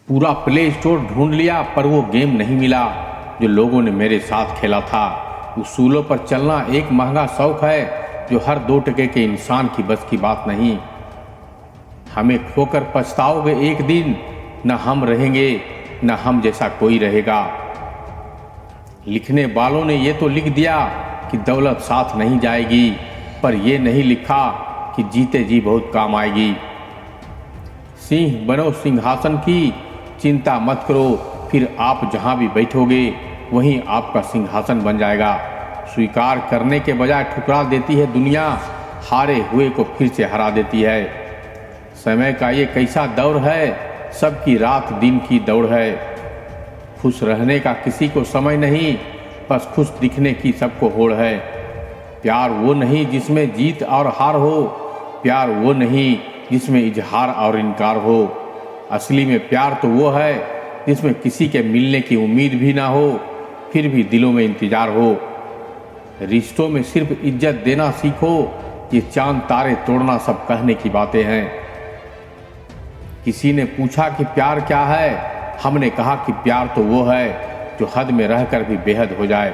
पूरा play store ढूंढ लिया पर वो गेम नहीं मिला जो लोगों ने मेरे साथ खेला था। उसूलों पर चलना एक महंगा शौक है जो हर 2 टके के इंसान की बस की बात नहीं। हमें खोकर पछताओगे एक दिन, न हम रहेंगे न हम जैसा कोई रहेगा। लिखने वालों ने ये तो लिख दिया कि दौलत साथ नहीं जाएगी, पर ये नहीं लिखा कि जीते जी बहुत काम आएगी। सिंह बनो सिंहासन की, चिंता मत करो, फिर आप जहाँ भी बैठोगे वहीं आपका सिंहासन बन जाएगा। स्वीकार करने के बजाय ठुकरा देती है दुनिया, हारे हुए को फिर से हरा देती है। समय का ये कैसा दौर है, सबकी रात दिन की दौड़ है। खुश रहने का किसी को समय नहीं, बस खुश दिखने की सबको होड़ है। प्यार वो नहीं जिसमें जीत और हार हो, प्यार वो नहीं जिसमें इजहार और इनकार हो। असली में प्यार तो वो है जिसमें किसी के मिलने की उम्मीद भी ना हो, फिर भी दिलों में इंतजार हो। रिश्तों में सिर्फ इज्जत देना सीखो, ये चांद तारे तोड़ना सब कहने की बातें हैं। किसी ने पूछा कि प्यार क्या है, हमने कहा कि प्यार तो वो है जो हद में रहकर भी बेहद हो जाए।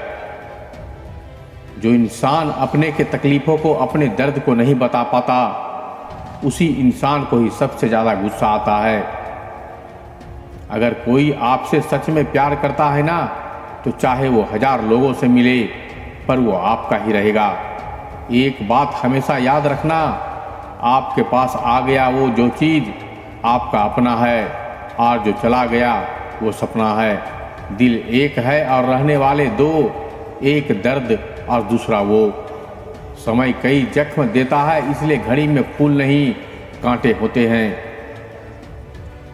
जो इंसान अपने के तकलीफों को, अपने दर्द को नहीं बता पाता, उसी इंसान को ही सबसे ज़्यादा गुस्सा आता है। अगर कोई आपसे सच में प्यार करता है ना, तो चाहे वो 1000 लोगों से मिले, पर वो आपका ही रहेगा। एक बात हमेशा याद रखना, आपके पास आ गया वो जो चीज़ आपका अपना है, और जो चला गया वो सपना है। दिल एक है और रहने वाले 2, एक दर्द और दूसरा वो। समय कई जख्म देता है, इसलिए घड़ी में फूल नहीं कांटे होते हैं।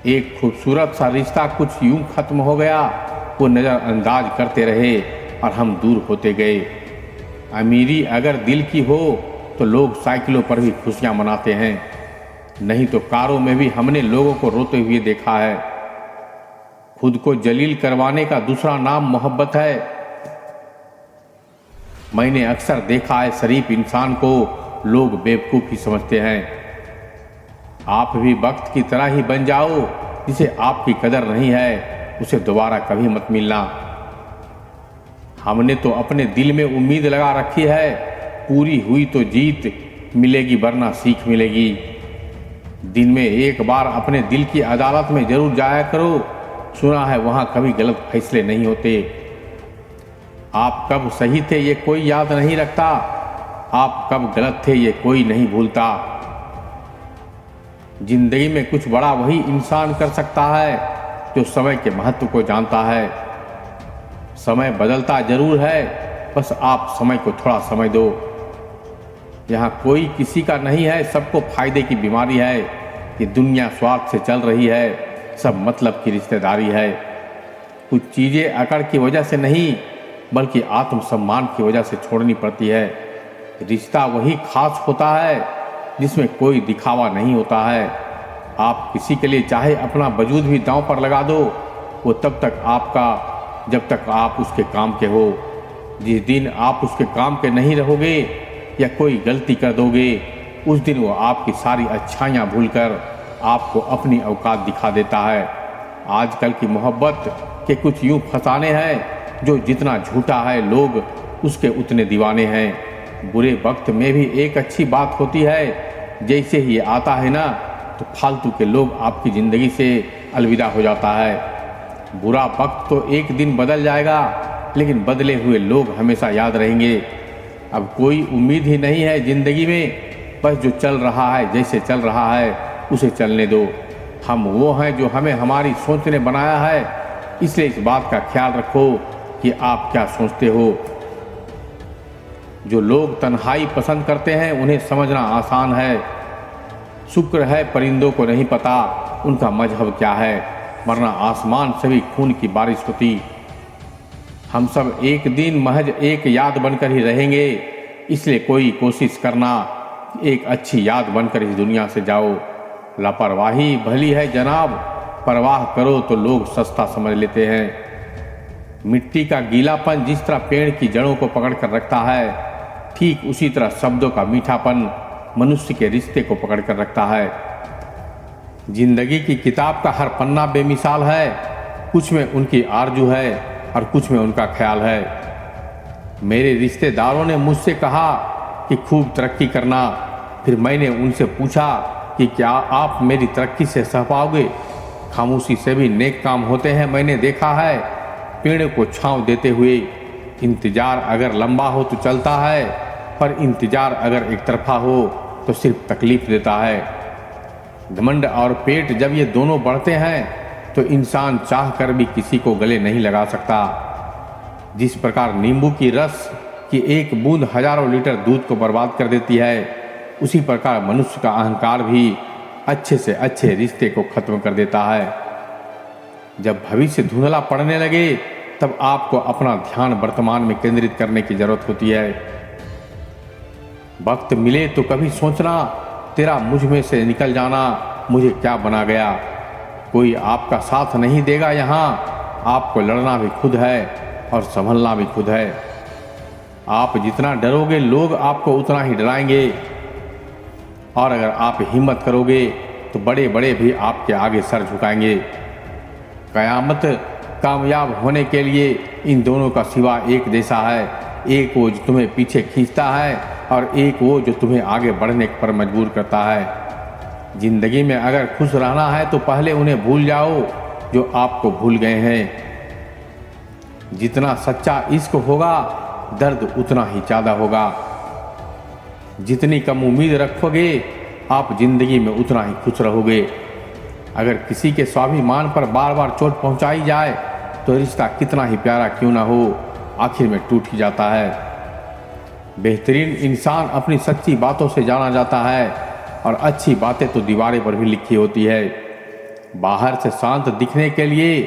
एक खूबसूरत सा रिश्ता कुछ यूं खत्म हो गया, वो नज़रअंदाज करते रहे और हम दूर होते गए। अमीरी अगर दिल की हो तो लोग साइकिलों पर भी खुशियां मनाते हैं, नहीं तो कारों में भी हमने लोगों को रोते हुए देखा है। खुद को जलील करवाने का दूसरा नाम मोहब्बत है। मैंने अक्सर देखा है शरीफ इंसान को लोग बेवकूफ़ ही समझते हैं। आप भी वक्त की तरह ही बन जाओ, जिसे आपकी कदर नहीं है उसे दोबारा कभी मत मिलना। हमने तो अपने दिल में उम्मीद लगा रखी है, पूरी हुई तो जीत मिलेगी वरना सीख मिलेगी। दिन में एक बार अपने दिल की अदालत में जरूर जाया करो, सुना है वहाँ कभी गलत फैसले नहीं होते। आप कब सही थे ये कोई याद नहीं रखता, आप कब गलत थे ये कोई नहीं भूलता। जिंदगी में कुछ बड़ा वही इंसान कर सकता है जो समय के महत्व को जानता है। समय बदलता जरूर है, बस आप समय को थोड़ा समय दो। यहाँ कोई किसी का नहीं है, सबको फायदे की बीमारी है। ये दुनिया स्वार्थ से चल रही है, सब मतलब की रिश्तेदारी है। कुछ चीज़ें अकड़ की वजह से नहीं, बल्कि आत्मसम्मान की वजह से छोड़नी पड़ती है। रिश्ता वही खास होता है जिसमें कोई दिखावा नहीं होता है। आप किसी के लिए चाहे अपना वजूद भी दांव पर लगा दो, वो तब तक आपका जब तक आप उसके काम के हो। जिस दिन आप उसके काम के नहीं रहोगे या कोई गलती कर दोगे, उस दिन वो आपकी सारी अच्छाइयाँ भूलकर आपको अपनी औकात दिखा देता है। आजकल की मोहब्बत के कुछ यूँ फसाने हैं जो जितना झूठा है लोग उसके उतने दीवाने हैं। बुरे वक्त में भी एक अच्छी बात होती है, जैसे ही ये आता है ना तो फालतू के लोग आपकी ज़िंदगी से अलविदा हो जाता है। बुरा वक्त तो एक दिन बदल जाएगा, लेकिन बदले हुए लोग हमेशा याद रहेंगे। अब कोई उम्मीद ही नहीं है ज़िंदगी में, बस जो चल रहा है जैसे चल रहा है उसे चलने दो। हम वो हैं जो हमें हमारी सोच ने बनाया है, इसलिए इस बात का ख्याल रखो कि आप क्या सोचते हो। जो लोग तन्हाई पसंद करते हैं उन्हें समझना आसान है। शुक्र है परिंदों को नहीं पता उनका मजहब क्या है, वरना आसमान से भी खून की बारिश होती। हम सब एक दिन महज एक याद बनकर ही रहेंगे, इसलिए कोई कोशिश करना एक अच्छी याद बनकर इस दुनिया से जाओ। लापरवाही भली है जनाब, परवाह करो तो लोग सस्ता समझ लेते हैं। मिट्टी का गीलापन जिस तरह पेड़ की जड़ों को पकड़ कर रखता है, ठीक उसी तरह शब्दों का मीठापन मनुष्य के रिश्ते को पकड़ कर रखता है। जिंदगी की किताब का हर पन्ना बेमिसाल है, कुछ में उनकी आरजू है और कुछ में उनका ख्याल है। मेरे रिश्तेदारों ने मुझसे कहा कि खूब तरक्की करना, फिर मैंने उनसे पूछा कि क्या आप मेरी तरक्की से सह पाओगे? खामोशी से भी नेक काम होते हैं, मैंने देखा है। पेड़ को छांव देते हुए इंतजार अगर लंबा हो तो चलता है, पर इंतजार अगर एक तरफा हो तो सिर्फ तकलीफ देता है। घमंड और पेट जब ये दोनों बढ़ते हैं तो इंसान चाह कर भी किसी को गले नहीं लगा सकता। जिस प्रकार नींबू की रस की एक बूंद हजारों लीटर दूध को बर्बाद कर देती है, उसी प्रकार मनुष्य का अहंकार भी अच्छे से अच्छे रिश्ते को खत्म कर देता है। जब भविष्य धुंधला पड़ने लगे तब आपको अपना ध्यान वर्तमान में केंद्रित करने की जरूरत होती है। वक्त मिले तो कभी सोचना, तेरा मुझ में से निकल जाना मुझे क्या बना गया। कोई आपका साथ नहीं देगा यहाँ, आपको लड़ना भी खुद है और संभलना भी खुद है। आप जितना डरोगे लोग आपको उतना ही डराएंगे, और अगर आप हिम्मत करोगे तो बड़े बड़े भी आपके आगे सर झुकाएंगे। कयामत कामयाब होने के लिए इन दोनों का सिवा एक जैसा है, एक वो जो तुम्हें पीछे खींचता है और एक वो जो तुम्हें आगे बढ़ने पर मजबूर करता है। जिंदगी में अगर खुश रहना है तो पहले उन्हें भूल जाओ जो आपको भूल गए हैं। जितना सच्चा इश्क होगा दर्द उतना ही ज़्यादा होगा। जितनी कम उम्मीद रखोगे आप जिंदगी में उतना ही खुश रहोगे। अगर किसी के स्वाभिमान पर बार बार चोट पहुंचाई जाए तो रिश्ता कितना ही प्यारा क्यों ना हो, आखिर में टूट ही जाता है। बेहतरीन इंसान अपनी सच्ची बातों से जाना जाता है, और अच्छी बातें तो दीवारें पर भी लिखी होती है। बाहर से शांत दिखने के लिए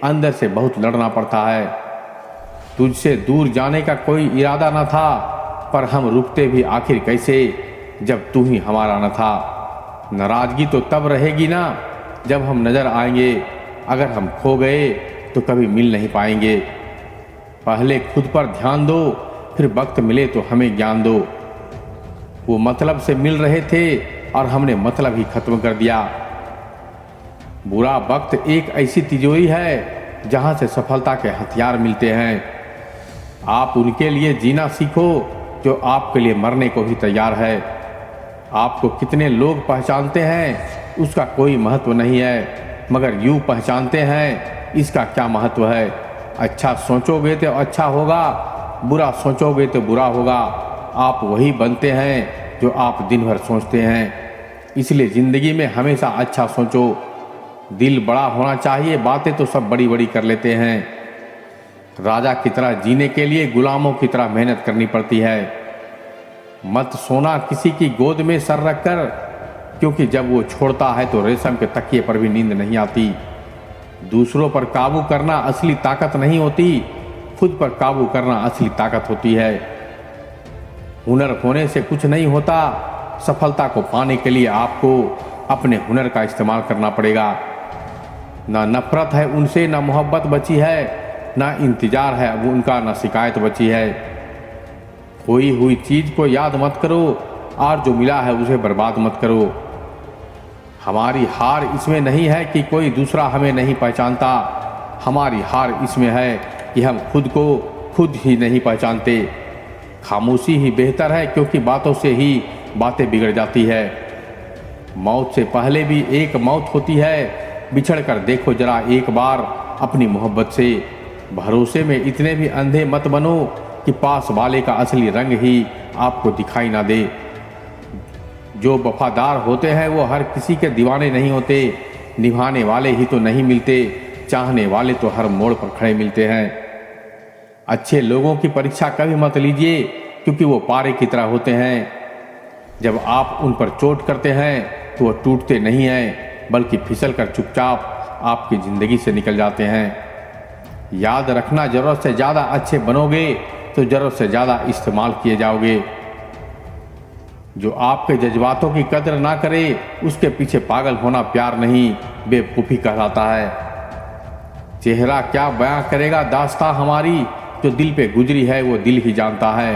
अंदर से बहुत लड़ना पड़ता है। तुझसे दूर जाने का कोई इरादा न था, पर हम रुकते भी आखिर कैसे जब तू ही हमारा न था। नाराजगी तो तब रहेगी ना जब हम नजर आएंगे, अगर हम खो गए तो कभी मिल नहीं पाएंगे। पहले खुद पर ध्यान दो, फिर वक्त मिले तो हमें ज्ञान दो। वो मतलब से मिल रहे थे और हमने मतलब ही खत्म कर दिया। बुरा वक्त एक ऐसी तिजोरी है जहां से सफलता के हथियार मिलते हैं। आप उनके लिए जीना सीखो जो आपके लिए मरने को भी तैयार है। आपको कितने लोग पहचानते हैं उसका कोई महत्व नहीं है, मगर यूं पहचानते हैं इसका क्या महत्व है। अच्छा सोचोगे तो अच्छा होगा, बुरा सोचोगे तो बुरा होगा। आप वही बनते हैं जो आप दिन भर सोचते हैं। इसलिए ज़िंदगी में हमेशा अच्छा सोचो। दिल बड़ा होना चाहिए, बातें तो सब बड़ी बड़ी कर लेते हैं। राजा की तरह जीने के लिए गुलामों की तरह मेहनत करनी पड़ती है। मत सोना किसी की गोद में सर रखकर, क्योंकि जब वो छोड़ता है तो रेशम के तकिए पर भी नींद नहीं आती। दूसरों पर काबू करना असली ताकत नहीं होती, खुद पर काबू करना असली ताकत होती है। हुनर होने से कुछ नहीं होता, सफलता को पाने के लिए आपको अपने हुनर का इस्तेमाल करना पड़ेगा। ना नफरत है उनसे, ना मोहब्बत बची है, ना इंतजार है अब उनका, ना शिकायत बची है। खोई हुई चीज को याद मत करो और जो मिला है उसे बर्बाद मत करो। हमारी हार इसमें नहीं है कि कोई दूसरा हमें नहीं पहचानता, हमारी हार इसमें है कि हम खुद को खुद ही नहीं पहचानते। खामोशी ही बेहतर है, क्योंकि बातों से ही बातें बिगड़ जाती है। मौत से पहले भी एक मौत होती है, बिछड़ कर देखो जरा एक बार अपनी मोहब्बत से। भरोसे में इतने भी अंधे मत बनो कि पास वाले का असली रंग ही आपको दिखाई ना दे। जो वफादार होते हैं वो हर किसी के दीवाने नहीं होते, निभाने वाले ही तो नहीं मिलते, चाहने वाले तो हर मोड़ पर खड़े मिलते हैं। अच्छे लोगों की परीक्षा कभी मत लीजिए, क्योंकि वो पारे की तरह होते हैं। जब आप उन पर चोट करते हैं तो वो टूटते नहीं हैं, बल्कि फिसल कर चुपचाप आपकी ज़िंदगी से निकल जाते हैं। याद रखना, ज़रूरत से ज़्यादा अच्छे बनोगे तो ज़रूरत से ज़्यादा इस्तेमाल किए जाओगे। जो आपके जज्बातों की कदर ना करे उसके पीछे पागल होना प्यार नहीं, बेवकूफ़ी कहलाता है। चेहरा क्या बयां करेगा दास्तां हमारी, जो दिल पे गुजरी है वो दिल ही जानता है।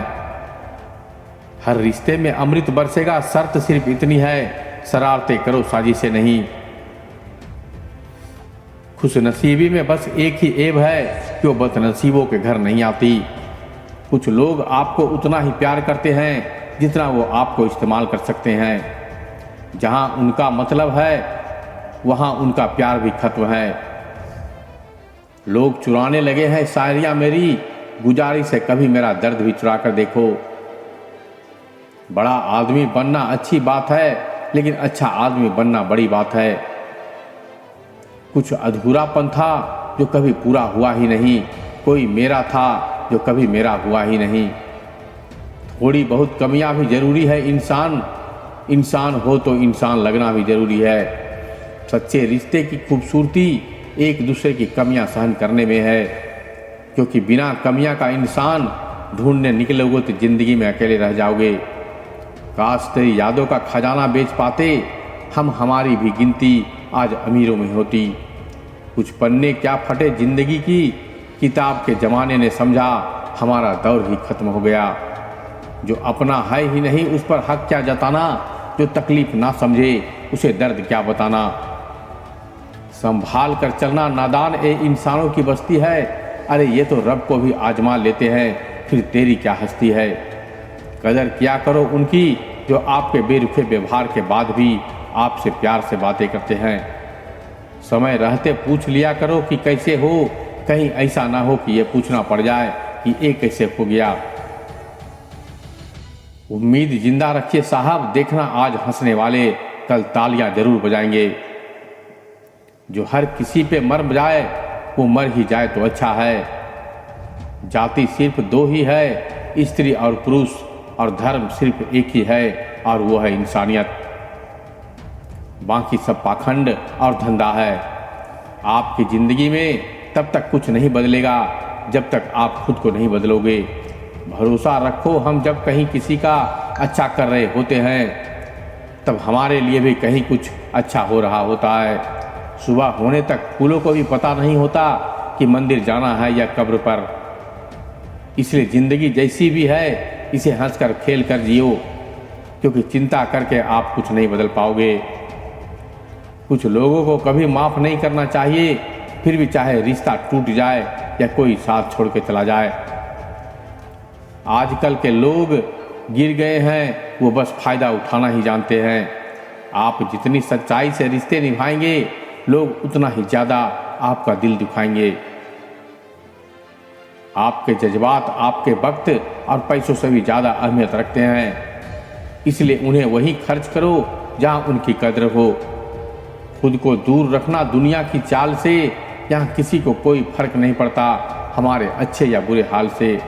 हर रिश्ते में अमृत बरसेगा, शर्त सिर्फ इतनी है, शरारतें करो साजिशें नहीं। खुशनसीबी में बस एक ही ऐब है कि वो बदनसीबों के घर नहीं आती। कुछ लोग आपको उतना ही प्यार करते हैं जितना वो आपको इस्तेमाल कर सकते हैं। जहाँ उनका मतलब है वहाँ उनका प्यार भी खत्म है। लोग चुराने लगे हैं शायरियाँ मेरी, गुजारिश से कभी मेरा दर्द भी चुरा कर देखो। बड़ा आदमी बनना अच्छी बात है, लेकिन अच्छा आदमी बनना बड़ी बात है। कुछ अधूरापन था जो कभी पूरा हुआ ही नहीं, कोई मेरा था जो कभी मेरा हुआ ही नहीं। थोड़ी बहुत कमियां भी जरूरी है, इंसान हो तो इंसान लगना भी जरूरी है। सच्चे रिश्ते की खूबसूरती एक दूसरे की कमियां सहन करने में है, क्योंकि बिना कमियां का इंसान ढूंढने निकलोगे तो जिंदगी में अकेले रह जाओगे। काश तेरी यादों का खजाना बेच पाते हम, हमारी भी गिनती आज अमीरों में होती। कुछ पन्ने क्या फटे जिंदगी की, किताब के ज़माने ने समझा हमारा दौर ही खत्म हो गया। जो अपना है ही नहीं उस पर हक क्या जताना, जो तकलीफ ना समझे उसे दर्द क्या बताना। संभाल कर चलना नादान ए इंसानों की बस्ती है, अरे ये तो रब को भी आजमा लेते हैं, फिर तेरी क्या हस्ती है। कदर किया करो उनकी जो आपके बेरुखे व्यवहार के बाद भी आपसे प्यार से बातें करते हैं। समय रहते पूछ लिया करो कि कैसे हो, कहीं ऐसा ना हो कि ये पूछना पड़ जाए कि ये कैसे हो गया। उम्मीद जिंदा रखिए साहब, देखना आज हंसने वाले कल तालियां जरूर बजाएंगे। जो हर किसी पे मर जाए वो मर ही जाए तो अच्छा है। जाति सिर्फ दो ही है, स्त्री और पुरुष, और धर्म सिर्फ एक ही है और वो है इंसानियत। बाकी सब पाखंड और धंधा है। आपकी जिंदगी में तब तक कुछ नहीं बदलेगा जब तक आप खुद को नहीं बदलोगे। भरोसा रखो, हम जब कहीं किसी का अच्छा कर रहे होते हैं तब हमारे लिए भी कहीं कुछ अच्छा हो रहा होता है। सुबह होने तक फूलों को भी पता नहीं होता कि मंदिर जाना है या कब्र पर। इसलिए जिंदगी जैसी भी है इसे हंसकर खेल कर जियो, क्योंकि चिंता करके आप कुछ नहीं बदल पाओगे। कुछ लोगों को कभी माफ़ नहीं करना चाहिए, फिर भी चाहे रिश्ता टूट जाए या कोई साथ छोड़ के चला जाए। आजकल के लोग गिर गए हैं, वो बस फायदा उठाना ही जानते हैं। आप जितनी सच्चाई से रिश्ते निभाएंगे लोग उतना ही ज़्यादा आपका दिल दुखाएंगे। आपके जज्बात आपके वक्त और पैसों से भी ज़्यादा अहमियत रखते हैं, इसलिए उन्हें वहीं खर्च करो जहां उनकी कद्र हो। खुद को दूर रखना दुनिया की चाल से, यहाँ किसी को कोई फर्क नहीं पड़ता हमारे अच्छे या बुरे हाल से।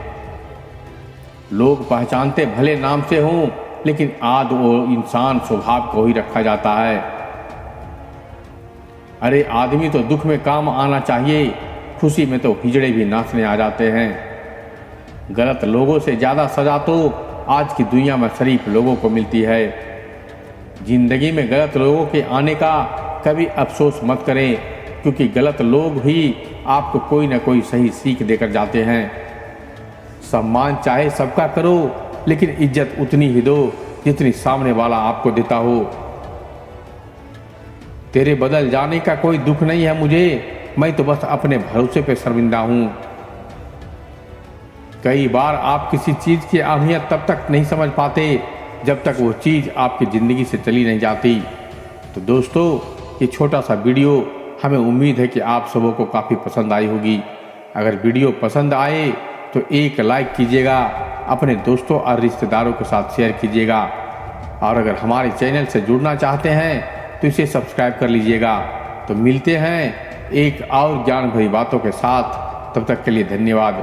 लोग पहचानते भले नाम से हों, लेकिन आद वो इंसान स्वभाव को ही रखा जाता है। अरे आदमी तो दुख में काम आना चाहिए, खुशी में तो हिजड़े भी नाचने आ जाते हैं। गलत लोगों से ज़्यादा सजा तो आज की दुनिया में शरीफ लोगों को मिलती है। जिंदगी में गलत लोगों के आने का कभी अफसोस मत करें, क्योंकि गलत लोग ही आपको कोई ना कोई सही सीख देकर जाते हैं। सम्मान चाहे सबका करो, लेकिन इज्जत उतनी ही दो जितनी सामने वाला आपको देता हो। तेरे बदल जाने का कोई दुख नहीं है मुझे, मैं तो बस अपने भरोसे पे शर्मिंदा हूँ। कई बार आप किसी चीज़ की अहमियत तब तक नहीं समझ पाते जब तक वो चीज़ आपकी ज़िंदगी से चली नहीं जाती। तो दोस्तों, ये छोटा सा वीडियो हमें उम्मीद है कि आप सबों को काफ़ी पसंद आई होगी। अगर वीडियो पसंद आए तो एक लाइक कीजिएगा, अपने दोस्तों और रिश्तेदारों के साथ शेयर कीजिएगा, और अगर हमारे चैनल से जुड़ना चाहते हैं तो इसे सब्सक्राइब कर लीजिएगा। तो मिलते हैं एक और ज्ञान भरी बातों के साथ, तब तक के लिए धन्यवाद।